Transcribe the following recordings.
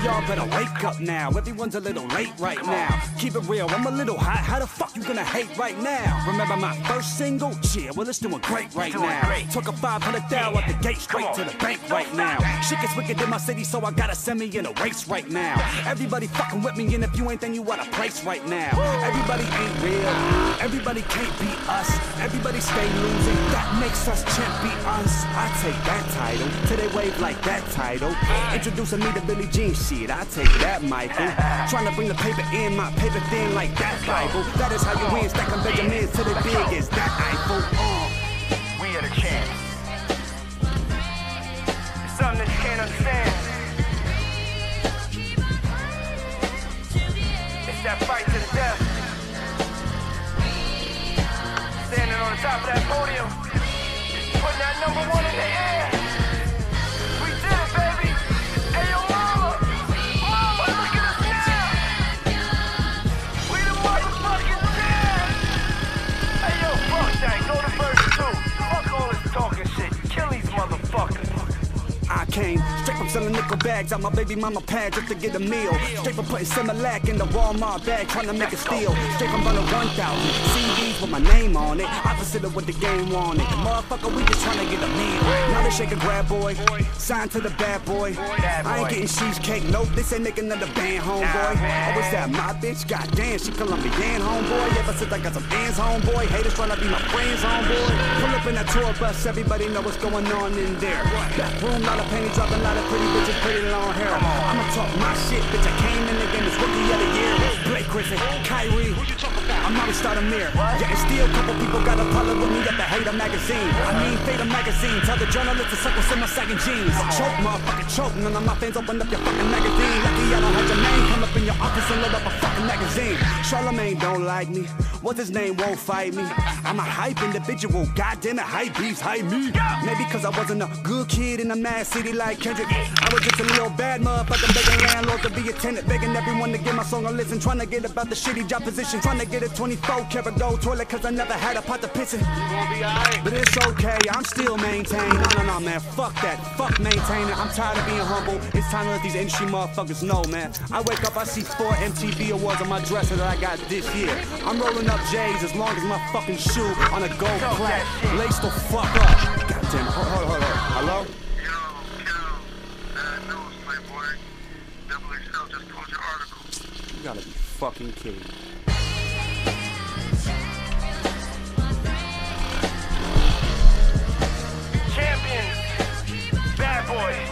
y'all better wake up now. Everyone's a little late right now. Keep it real, I'm a little hot. How the fuck you gonna hate right now? Remember my first single? Yeah, well it's doing great right now. Took a 500,000 out the gate straight to the bank right now. Shit gets wicked in my city, so I gotta send me in a race right now. Everybody fucking with me, and if you ain't, then you out of place right now. Everybody ain't real, everybody can't beat us. Everybody stay losing, that makes us champions. I take that title, till they wave like that title. Introducing me to Billie Jean, shit, I take that, Michael. Trying to bring the paper in, my paper thin like that Bible. That is how you win, stacking Benjamins till they big as that Eiffel. We are the champs. It's something that you can't understand. It's that fight to the death. Standing on the top of that podium, putting that #1 in the air. We did it, baby. Hey, yo, mama, look at us now. We the motherfucking champs. Hey, yo, fuck that. Go to verse 2. Fuck all this talking shit. Kill these motherfuckers. I came straight from selling nickel bags out my baby mama pad just to get a meal. Straight from putting Similac in the Walmart bag trying to make it steal. Straight from running 1,000 CDs with my name on it. Opposite of what the game wanted. Motherfucker, we just trying to get a meal. Now they shake a grab boy, signed to the bad boy. I ain't getting cheesecake, nope, this ain't making another band, homeboy. Oh, is that my bitch? Goddamn, she Colombian, homeboy. Ever since I got some fans, homeboy. Haters trying to be my friends, homeboy. Pull up in that tour bus, everybody know what's going on in there. Back room, lot of penny dropping, lot of pretty bitches, pretty long hair. I'ma talk my shit, bitch. I came in the game as rookie of the year. Blake Griffin, Kyrie, I'm not a starter mirror. Yeah, and still a couple people got a problem with me at the Hater magazine. I mean, Theta magazine. Tell the journalists to suck what's in my sagging jeans. Choke, motherfucking choke. None of my fans open up your fucking magazine. Lucky I don't have your name. Come up in your office and load up a fucking magazine. Charlamagne don't like me. What's his name won't fight me. I'm a hype individual. Goddamn it, hype beefs, hype me. Maybe cause I wasn't a good kid in a mad city like Kendrick. I was just a little bad motherfucker begging landlords to be a tenant, begging everyone to give my song a listen, trying to get about the shitty job position, trying to get a 24-karat gold toilet cause I never had a pot to piss in. But it's okay, I'm still maintained. No, man, fuck that, fuck maintaining. I'm tired of being humble, it's time to let these industry motherfuckers know, man. I wake up, I see 4 MTV awards on my dresser that I got this year. I'm rolling up J's as long as my fucking shoe on a gold plaque. Lace the fuck up. Goddamn, hold on. Hello? You gotta be fucking kidding. Champions, bad boys,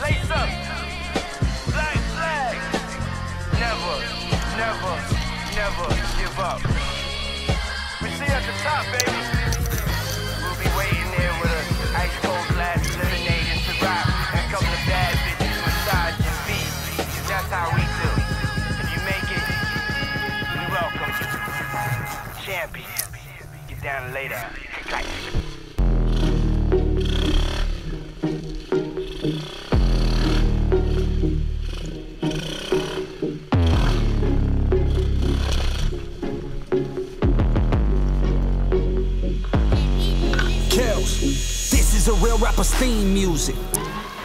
lace up, black flag. Never give up. We see you at the top, baby. We'll be waiting there with an ice cold glass of lemonade and Ciroc and a couple of bad bitches massage your feet. That's how we do. If you make it, you're welcome. Champion. Get down and lay down. This is a real rapper's theme music.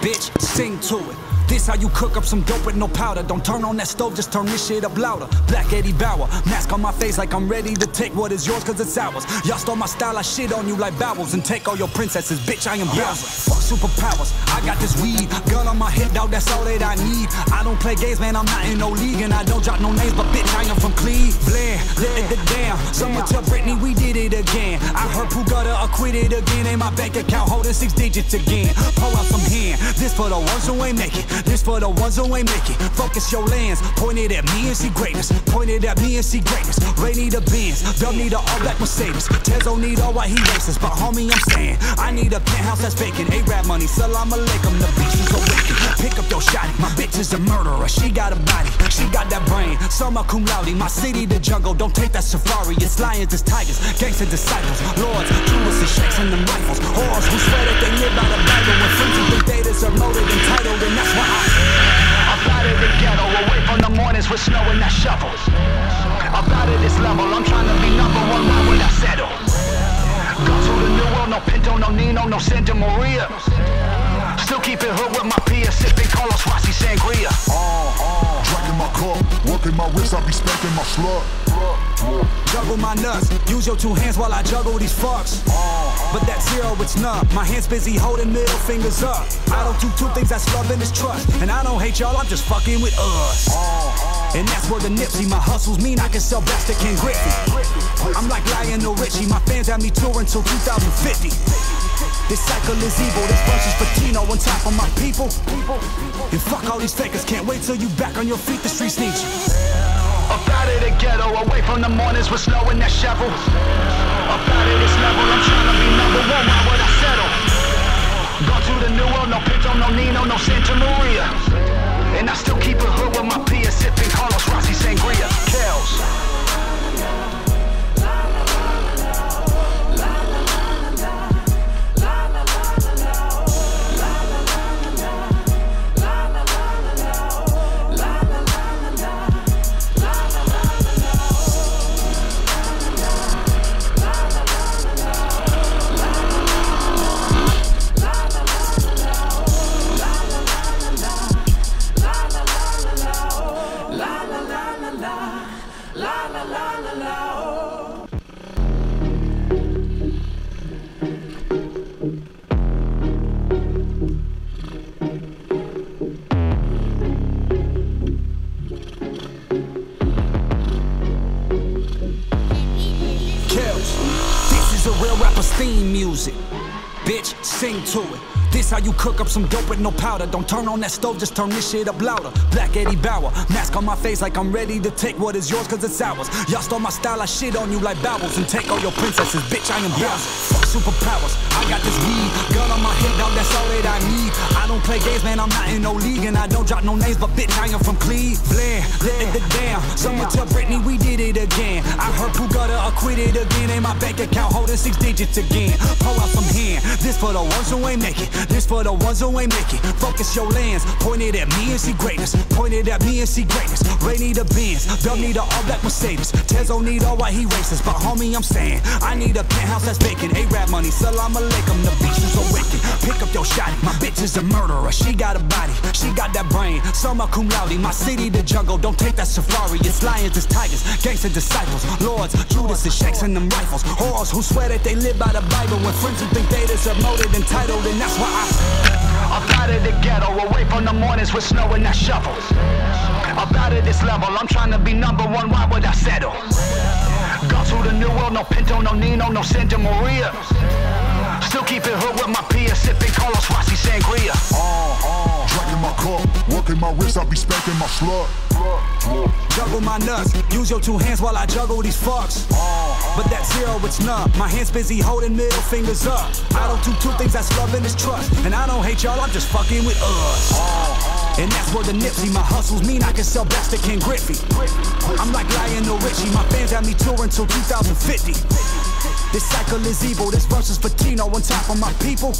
Bitch, sing to it. This how you cook up some dope with no powder. Don't turn on that stove, just turn this shit up louder. Black Eddie Bauer, mask on my face like I'm ready to take what is yours cause it's ours. Y'all stole my style, I shit on you like bowels and take all your princesses. Bitch, I am Bowser. Fuck superpowers, I got this weed. Gun on my hip, dog, that's all that I need. I don't play games, man, I'm not in no league. And I don't drop no names, but bitch, I am from Cleveland. Lit the damn, someone tell Britney we did it again. I heard Pooh Gutter acquitted again. And my bank account holding 6 digits again. Pull out some hand, this for the ones who ain't make it. This for the ones who ain't make it. Focus your lens, pointed at me and see greatness. Pointed at me and see greatness. Ray need a Benz, Dub need a all-black Mercedes. Tezo need all white, he racist. But homie, I'm saying, I need a penthouse that's vacant. A-rap money, salam alaikum, the beach is awakened. Pick up your shotty, my bitch is a murderer. She got a body, she got that brain. Summa cum laude, my city the jungle. Don't take that safari, it's lions, it's tigers. Gangsta disciples, lords, Judas and shakes and them rifles. Whores who swear that they live by the Bible. When friends who think daters are molded and titled, and that's why I'm out of the ghetto, away from the mornings with snow and that shovels. I'm out of this level, I'm trying to be #1, why would I settle? Go to the new world, no Pinto, no Nino, no Santa Maria. Still keep it hood with my peers, sipping Carlos Rossi Sangria. Drinking my cup, working my wrist, I be spanking my slut. Juggle my nuts, use your two hands while I juggle these fucks. But that zero, it's none. My hands busy holding middle fingers up. I don't do two things, that's love and it's trust. And I don't hate y'all, I'm just fucking with us. And that's where the Nipsey, my hustles mean I can sell best to Ken Griffey. I'm like Lionel Richie, my fans have me touring till 2050. This cycle is evil, this verse is Patino on top of my people. And fuck all these fakers, can't wait till you back on your feet, the streets need you. Up out of the ghetto, away from the mornings with snow and that shovel. Up out of this level, I'm trying to be number one, why would I settle? Go to the new world, no Pinto, no Nino, no Santa Maria. And I still keep it hood with my peers, sipping Carlos Rossi Sangria. Kells. Theme music, bitch, sing to it. This how you cook up some dope with no powder. Don't turn on that stove, just turn this shit up louder. Black Eddie Bauer, mask on my face like I'm ready to take what is yours cause it's ours. Y'all stole my style, I shit on you like bowels and take all your princesses, bitch, I am Bowser. Fuck superpowers, I got this weed, gun on my head, dog, that's all that I need. I don't play games, man, I'm not in no league, and I don't drop no names, but bitch, I am from Cleveland. Let it down, someone tell Britney we did it again. I heard Pooh got acquitted again, and my bank account holding 6 digits again. Pull out some hand, this for the ones who ain't make it, this for the ones who ain't make it. Focus your lens, point it at me and see greatness. Point it at me and see greatness. Ray need a Benz, Dub need a all-black Mercedes. Tezo need all white, he racist, but homie I'm saying I need a penthouse that's vacant. A-rap money, salam alaikum, the beach is awakened. Pick up your shotty, my bitch is a murderer. She got a body, she got that brain. Summa cum laude, my city the jungle. Don't take that safari, it's lions, it's tigers, gangster disciples, lords, Judas and Shanks and them rifles. Whores who swear that they live by the Bible, when friends who think they deserve molded entitled, and that's why up out of the ghetto, away from the mornings with snow and that shovel. Up out of this level, I'm trying to be number one, why would I settle? Go to the new world, no Pinto, no Nino, no Santa Maria. Still keep it hood with my peers, sipping Carlos Rossi Sangria. Drinking my cup, working my wrist, I be spanking my slut. Juggle my nuts, use your two hands while I juggle these fucks. But that zero, it's none. My hands busy holding middle fingers up. I don't do two things, that's love and it's trust. And I don't hate y'all, I'm just fucking with us. And that's where the Nipsey, my hustles mean I can sell best to Ken Griffey. I'm like Lionel Richie, my fans have me touring till 2050. This cycle is evil, this verse is Patino on top of my people.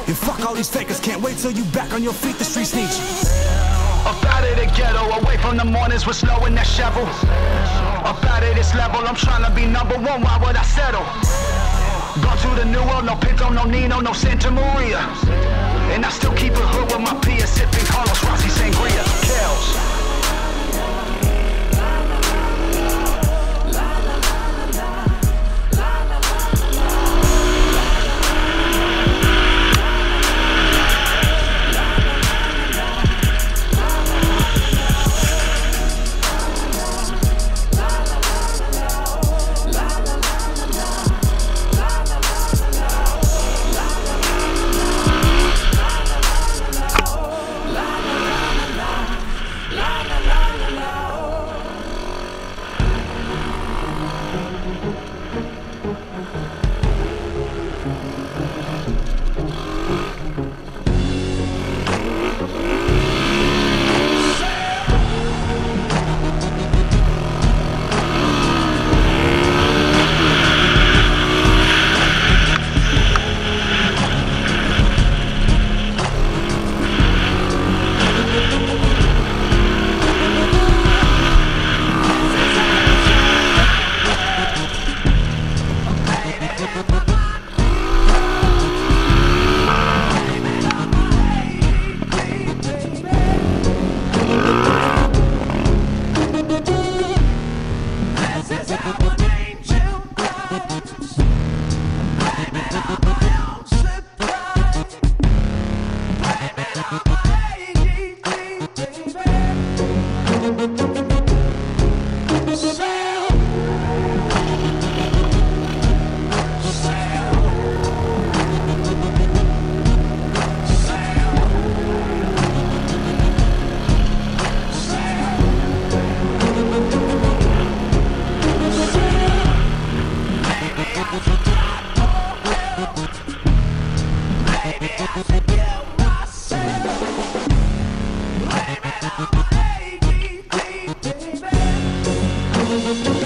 And fuck all these fakers, can't wait till you back on your feet, the streets need you. Up out of the ghetto, away from the mornings with snow and that shovel. Up out of this level, I'm trying to be number one, why would I settle? Go to the new world, no Pinto, no Nino, no Santa Maria. And I still keep it hood with my peers, sipping Carlos Rossi Sangria. Kells. Orion.